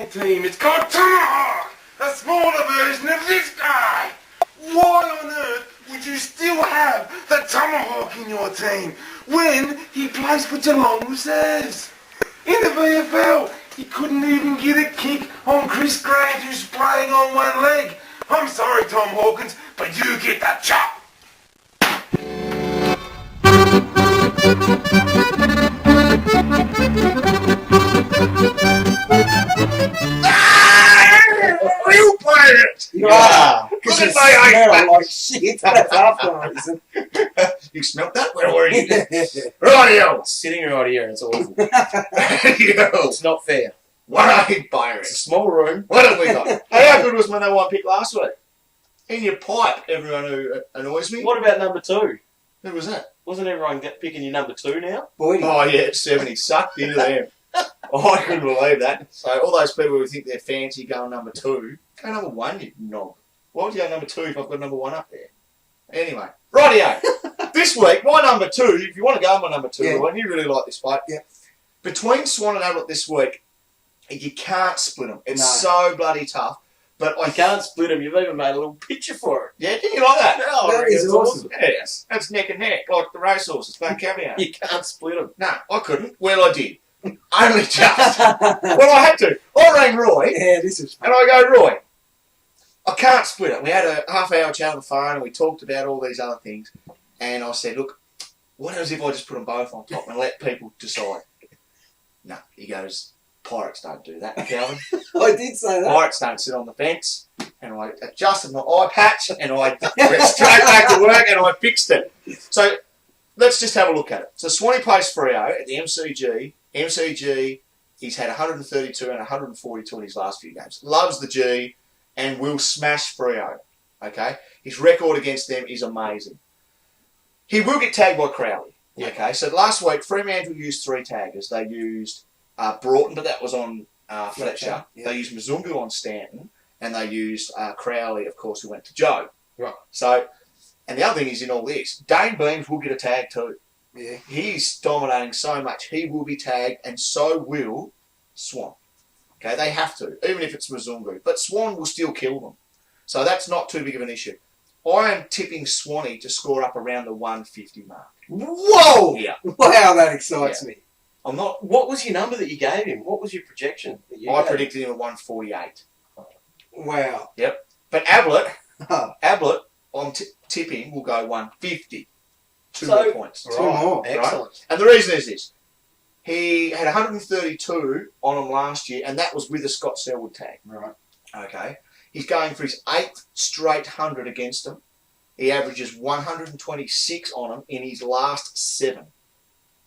tag team. It's called Tomahawk, a smaller version of this guy. Why on earth would you still have the Tomahawk in your team when he plays for Geelong reserves? In the VFL, he couldn't even get a kick on Chris Grant, who's playing on one leg. I'm sorry, Tom Hawkins, but you get the chop. You played it! Yeah. Look You at my smell eyes. like shit. That's after reason. You smelt that? Where were you? Rightio! Sitting right here, it's awful. Yo! It's not fair. One-eyed It's a pirates. small room. What have we got? Hey, how good was my number one pick last week? In your pipe, everyone who annoys me. What about number two? Who was that? Wasn't everyone picking your number two now? Boy, Oh, yeah, 70. Sucked into them. Oh, I couldn't believe that. So, all those people who think they're fancy going number two, go number one, you knob. Why would you go number two if I've got number one up there? Anyway, rightio. This week, my number two, if you want to go my number two, Yeah. Ryan, you really like this fight. Yeah. Between Swan and Ablett this week, you can't split them. It's No. so bloody tough. But You can't split them. You've even made a little picture for it. Yeah, didn't you like that? No, That is awesome. Yes, that's neck and neck, like the racehorses, black caviar. You can't split them. No, I couldn't. Well, I did. Only just. Well, I had to. I rang Roy, Yeah, this is and I go, Roy, I can't split it. We had a half-hour chat on the phone, and we talked about all these other things. And I said, look, what happens if I just put them both on top and let people decide? No, he goes, Pirates don't do that, Calvin. I did say that. Pirates don't sit on the fence. And I adjusted my eye patch, and I went straight back to work, and I fixed it. So let's just have a look at it. So Swanee plays Freo at the MCG. MCG, he's had 132 and 142 in his last few games. Loves the G and will smash Freo. Okay? His record against them is amazing. He will get tagged by Crowley. Yeah. Okay? So last week, Fremantle used three taggers. They used Broughton, but that was on Fletcher. Yeah. They used Mzungu on Stanton. And they used Crowley, of course, who went to Joe. Right. So, and the other thing is in all this, Dane Beams will get a tag too. Yeah. He's dominating so much, he will be tagged, and so will Swan. Okay, they have to, even if it's Mzungu. But Swan will still kill them. So that's not too big of an issue. I am tipping Swanee to score up around the 150 mark. Whoa! Yeah. Wow, that excites me. I'm not. What was your number that you gave him? What was your projection? That you I gave? predicted him at 148. Wow. But Ablett, Oh, I'm tipping will go 150. Two So- more points. two more. Excellent. And the reason is this. He had 132 on him last year, and that was with a Scott Selwood tag. Right. Okay. He's going for his 8th straight 100 against him. He averages 126 on him in his last 7.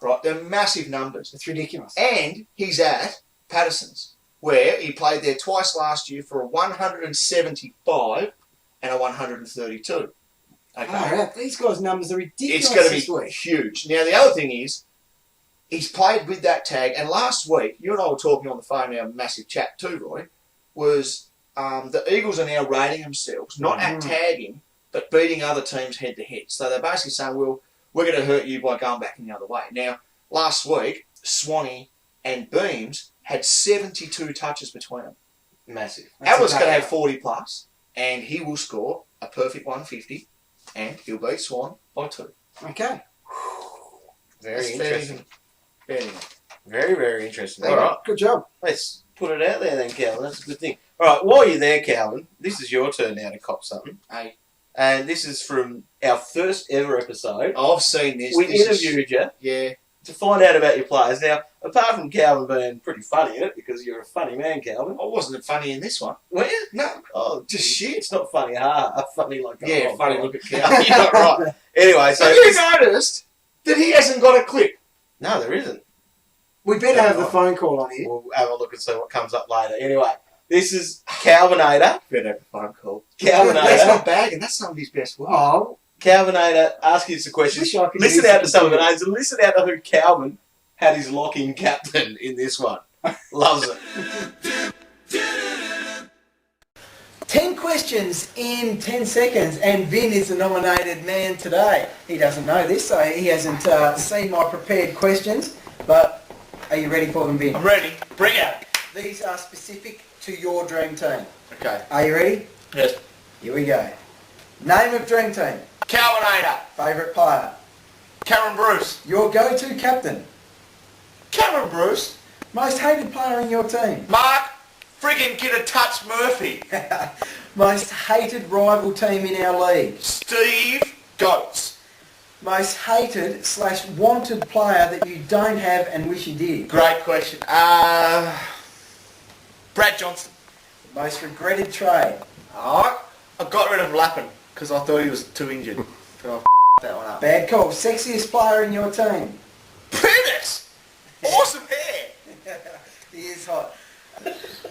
Right? They're massive numbers. It's ridiculous. And he's at Patterson's, where he played there twice last year for a 175 and a 132. Okay. Oh, right. These guys' numbers are ridiculous It's going to this be week. huge. Now, the other thing is, he's played with that tag, and last week, you and I were talking on the phone, our massive chat too, Roy, was the Eagles are now rating themselves, not at tagging, but beating other teams head-to-head. So they're basically saying, well, we're going to hurt you by going back in the other way. Now, last week, Swanee and Beams had 72 touches between them. Massive. Ablett's going to have exactly 40 plus, and he will score a perfect 150, and he'll beat Swan by 2. Okay. Very That's interesting. fair enough. Very, very interesting. Thank All you. right. Good job. Let's put it out there then, Calvin. That's a good thing. All right. While you're there, Calvin, this is your turn now to cop something. Hey, And this is from our first ever episode. I've seen this. We This is- interviewed you Yeah. to find out about your players. Now, apart from Calvin being pretty funny in it, because you're a funny man, Calvin. I wasn't funny in this one. Were you? No. Oh, Just shit. It's not funny, funny like Yeah, oh, funny God. look at Cal. You're not right. Anyway, so Have you noticed that he hasn't got a clip? no, there isn't. We better have the phone call on here. We'll have a look and see what comes up later. Anyway, this is Calvinator. Better have a phone call. Calvinator. That's not bagging. That's some of his best work. Oh, Calvinator asking some questions. Wish I could Listen use out to some of the it. names and listen out to who Calvin had his lock-in captain in this one. Loves it. 10 questions in 10 seconds, and Vin is the nominated man today. He doesn't know this, so he hasn't seen my prepared questions, but are you ready for them, Vin? I'm ready. Bring it. These are specific to your dream team. Okay. Are you ready? Yes. Here we go. Name of dream team. Calvinator. Favourite player. Cameron Bruce. Your go-to captain. Cameron Bruce. Most hated player in your team. Mark friggin' get a touch Murphy. Most hated rival team in our league. Steve Goats. Most hated / wanted player that you don't have and wish you did. Great question. Brad Johnson. Most regretted trade. Alright. I got rid of Lappin because I thought he was too injured. So I that one up. Bad call. Sexiest player in your team. Penis! Awesome hair! He is hot.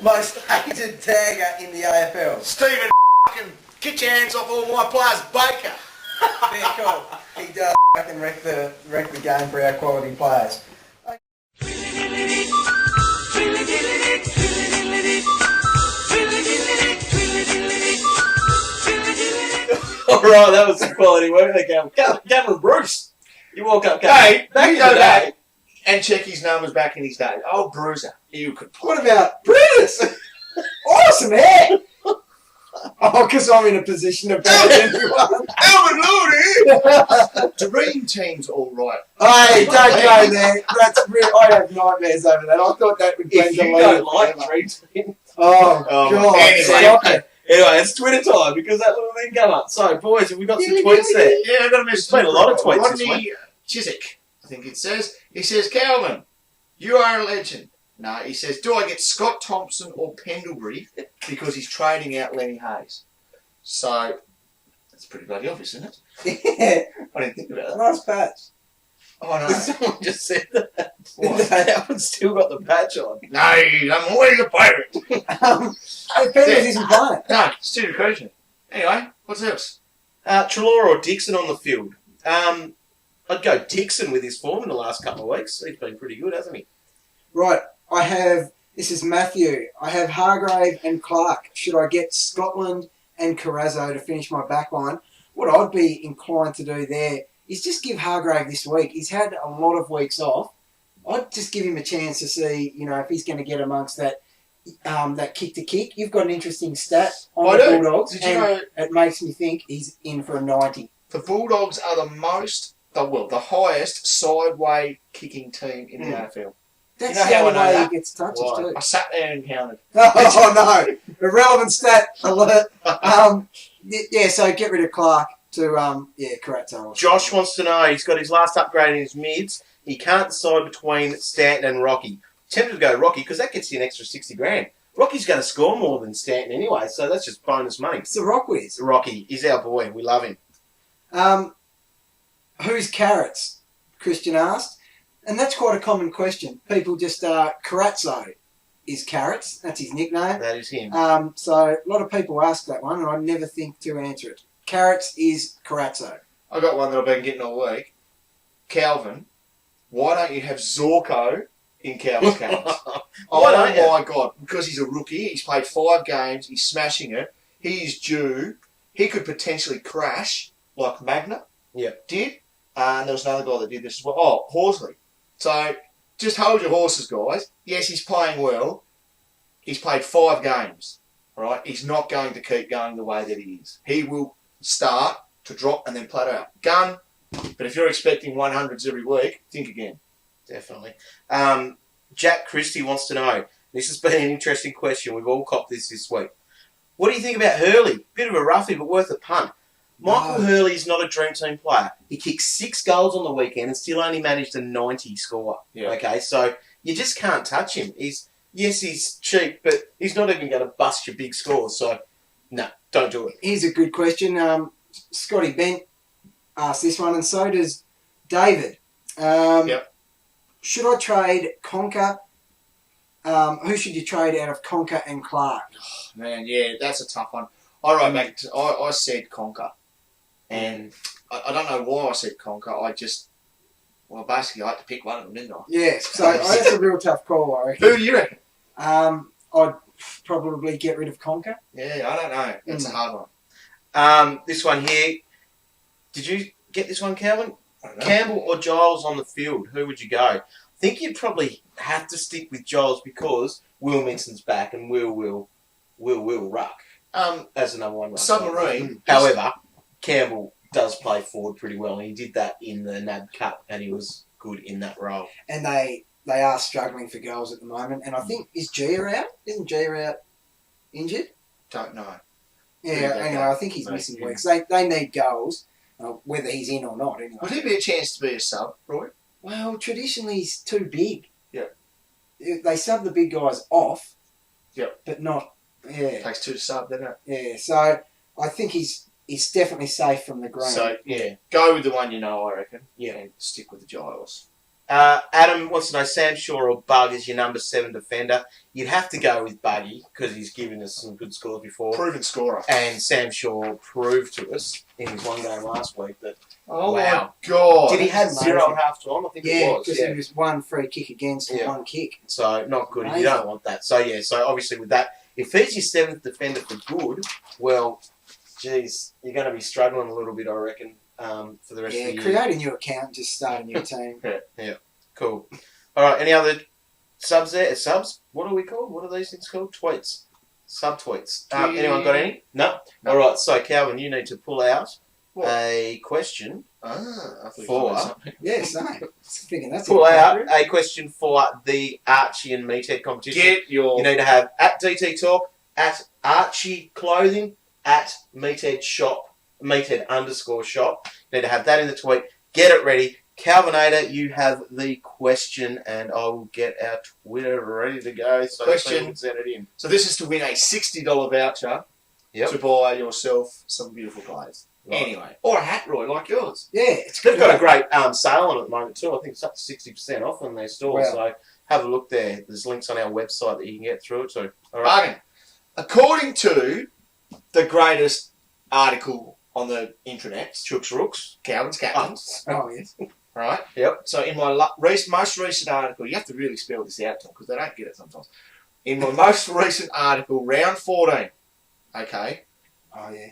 Most hated tagger in the AFL. Stephen fucking get your hands off all my players, Baker. Bad call. He does fucking wreck the game for our quality players. Alright, that was some quality work there, Cameron Bruce. You woke up, Hey, back you in go the day. back and check his numbers back in his day. Oh, Bruiser. You could play. What about Brutus? Awesome hair. Oh, because I'm in a position to beat anyone. Alvin Looney! Dream team's alright. Hey, don't go there. That's real. I have nightmares over that. I thought that would be If you don't like Dream Team. Oh, Oh, God. anyway. Stop it. Anyway, it's Twitter time because that little thing come up. So, boys, have we got some tweets there? Yeah, I've got a message. Been a lot of tweets this Rodney Chiswick, I think it says. He says, Calvin, you are a legend. No, he says, do I get Scott Thompson or Pendlebury because he's trading out Lenny Hayes? So, that's pretty bloody obvious, isn't it? Yeah, I didn't think about that. nice patch. Oh, no. Someone just said that. What? Alvin's still got the patch on. No, I'm always a pirate. Hey, Pendles isn't playing. No, stupid question. Anyway, what's else? Trelaw or Dixon on the field? I'd go Dixon with his form in the last couple of weeks. He's been pretty good, hasn't he? Right, I have, this is Matthew. I have Hargrave and Clark. Should I get Scotland and Carrazzo to finish my back line? What I'd be inclined to do there is just give Hargrave this week. He's had a lot of weeks off. I'd just give him a chance to see, if he's going to get amongst that kick to kick. You've got an interesting stat on the Bulldogs, Did you and know it makes me think he's in for a 90. the Bulldogs are the highest sideway kicking team in the AFL? That's You know the how I only know way that? he gets touches Why? too. I sat there and counted. Oh no! Irrelevant stat alert. Yeah, so get rid of Clark to Carrazzo. Josh wants to know, he's got his last upgrade in his mids. He can't decide between Stanton and Rocky. Tempted to go Rocky because that gets you an extra 60 grand. Rocky's going to score more than Stanton anyway, so that's just bonus money. It's the Rockwiz. Rocky, he's our boy. We love him. Who's Carrots? Christian asked. And that's quite a common question. People just, Carrazzo is Carrots. That's his nickname. That is him. So a lot of people ask that one, and I never think to answer it. Carrots is Carrazzo. I got one that I've been getting all week. Calvin, why don't you have Zorko in Calvin's colours? Why don't you? My God, because he's a rookie. He's played 5 games. He's smashing it. He's due. He could potentially crash like Magna did. And there was another guy that did this as well. Oh, Horsley. So just hold your horses, guys. Yes, he's playing well. He's played 5 games. Right? He's not going to keep going the way that he is. He will start to drop and then plateau out. Gun. But if you're expecting 100s every week, think again. Definitely. Jack Christie wants to know, this has been an interesting question. We've all copped this week. What do you think about Hurley? Bit of a roughie, but worth a punt. Michael Hurley is not a dream team player. He kicked 6 goals on the weekend and still only managed a 90 score. Yeah. Okay, so you just can't touch him. He's cheap, but he's not even going to bust your big scores. So, no, don't do it. Here's a good question. Scotty Bent asked this one, and so does David. Should I trade Conker? Who should you trade out of Conker and Clark? Man, yeah, that's a tough one. I wrote back. I said Conker, and I don't know why I said Conker. Basically, I had to pick one of them, didn't I? Yeah, so that's a real tough call, I reckon. Who do you reckon? I'd probably get rid of Conker. Yeah, I don't know. That's a hard one. This one here. Did you get this one, Calvin? I don't know. Campbell or Giles on the field? Who would you go? I think you'd probably have to stick with Giles because Will Minson's back, and Will ruck as the number one ruck. Submarine. However, Campbell does play forward pretty well, and he did that in the NAB Cup, and he was good in that role. And they are struggling for goals at the moment. And I think, is Gia out? Isn't Gia out injured? Don't know. Yeah, Yeah, anyway, I think he's Right, missing yeah. weeks. They need goals, whether he's in or not, anyway. Would he be a chance to be a sub, Roy? Well, traditionally he's too big. Yeah. They sub the big guys off. Yep. But not, yeah. Takes two to sub, doesn't it? Yeah, so I think he's definitely safe from the ground. So, yeah, go with the one you know, I reckon. Yeah. And stick with the Giles. Adam wants to know Sam Shaw or Bug is your number 7 defender. You'd have to go with Buggy because he's given us some good scores before. Proven scorer. And Sam Shaw proved to us in his one game last week that Oh, wow. my God. Did he have amazing. 0 at half time? I think Yeah, it was. because it was one free kick against and Yeah. one kick. So not good. Amazing. You don't want that. So yeah. So obviously with that, if he's your 7th defender for good, well, geez, you're going to be struggling a little bit, I reckon, for the rest of Yeah, the year. create a new account and just start a new team. Cool. All right. Any other subs there? Subs? What are we called? What are these things called? Tweets. Subtweets. Anyone got any? No? No. All right. So Calvin, you need to pull out What? a question. I thought you For- called it something. Yeah, same. Thinking that's Pull out appropriate. a question for the Archie and Meathead competition. Get your... You need to have at DT Talk, at Archie Clothing, at Meathead Shop, Meathead_shop. You need to have that in the tweet. Get it ready. Calvinator, you have the question, and I will get our Twitter ready to go. So Question. people can send it in. So this is to win a $60 voucher Yep. to buy yourself some beautiful clothes. Right. Anyway. Or a hat, Roy, like yours. Yeah, it's They've good. got a great sale on at the moment too. I think it's up to 60% off on their store. Wow. So have a look there. There's links on our website that you can get through it to. All right. Bargain. According to the greatest article on the internet, Chooks Rooks. Calvin's Captains, Oh, yes. right? Yep. So in my most recent article, you have to really spell this out, Tom, because they don't get it sometimes. In my most recent article, round 14, okay, Oh, yeah.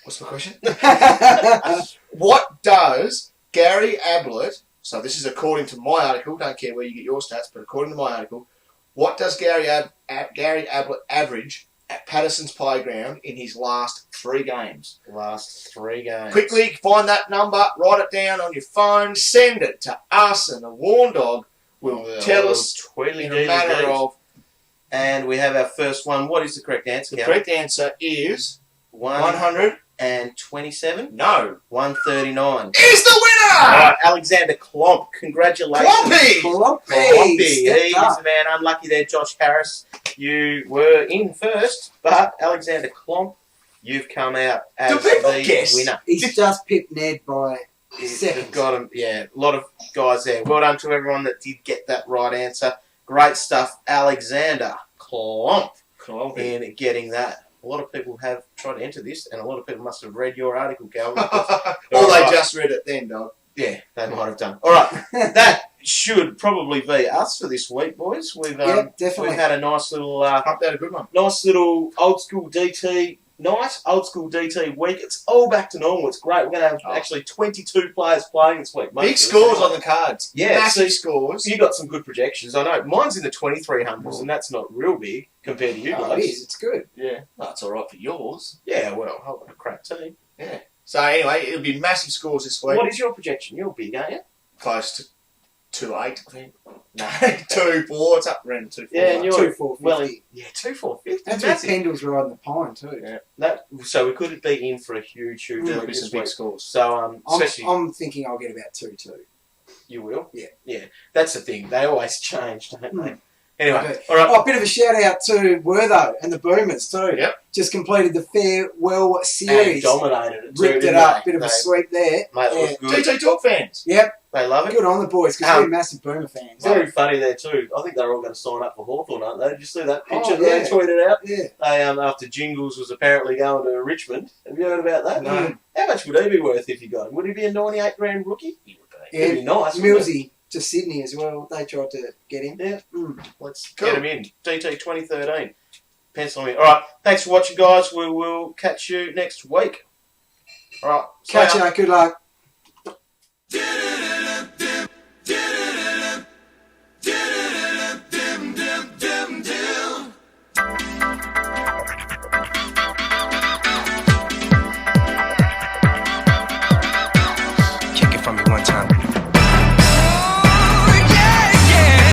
what's my question? Yeah. What does Gary Ablett, so this is according to my article, don't care where you get your stats, but according to my article, what does Gary Ablett average at Patterson's Playground in his last 3 games? Last 3 games. Quickly find that number, write it down on your phone, send it to us, and the Warn Dog will tell us Tweedly in a matter of... And we have our first one. What is the correct answer? The Calvin? correct answer is 127? 127. No. 139. Is the All winner! right, Alexander Klomp. Congratulations. Kloppy! Kloppy. Kloppy. He Stepped is up. the man. Unlucky there, Josh Harris. You were in first, but Alexander Klomp, you've come out as Do people the guess? winner. He's just pipped Ned by They've seconds. got him. Yeah, a lot of guys there. Well done to everyone that did get that right answer. Great stuff, Alexander Klomp, Kloppy. in getting that. A lot of people have tried to enter this, and a lot of people must have read your article, Calvin. Or they just read it then, dog. Yeah, they might have done. All right, that should probably be us for this week, boys. We've Yep, definitely. we've had a nice little Pump that a good one. old school DT night, old school DT week. It's all back to normal. It's great. We're going to have actually 22 players playing this week. Big scores on the cards. Yeah, Massive see- scores. You got some good projections. I know mine's in the 2300s, and that's not real big compared to you Oh, guys. it is. It's good. Yeah, That's all right for yours. yeah. Well, I've got a crap team. So anyway, it'll be massive scores this week. What is your projection? You're big, aren't you? Close to 2-8, I think. No, 2-4. It's up around 2-4. Yeah, and you're 2-4-50. well. Yeah, 2-4-50. That's with massive. Pendle's riding the pine too. Yeah, that. So we could be in for a huge There'll week be this some big week. scores. So especially I'm thinking I'll get about 2-2. you will. Yeah. Yeah. That's the thing. They always change, don't they? Mm. Anyway, Okay. all right. Oh, a bit of a shout out to Wertho and the Boomers too. Yep. Just completed the Farewell And Series. dominated it. Too, Ripped it didn't up. they? Bit of a They sweep there. made it Yeah. look good. GT Talk fans. Yep. They love it. Good on the boys because we're Um, massive Boomer fans. Very funny there too. I think they're all going to sign up for Hawthorn, aren't they? Did you see that picture Oh, that they yeah. tweeted out? Yeah. They after Jingles was apparently going to Richmond. Have you heard about that? No. How much would he be worth if he got him? Would he be a 98 grand rookie? He would be. Yeah. He'd be nice. wouldn't Millsy to Sydney as well. They tried to get him. Yeah. Mm. Let's Cool. get him in. DT 2013. Pencil him in. All right. Thanks for watching, guys. We will catch you next week. All right. Catch ya. ya. Good luck.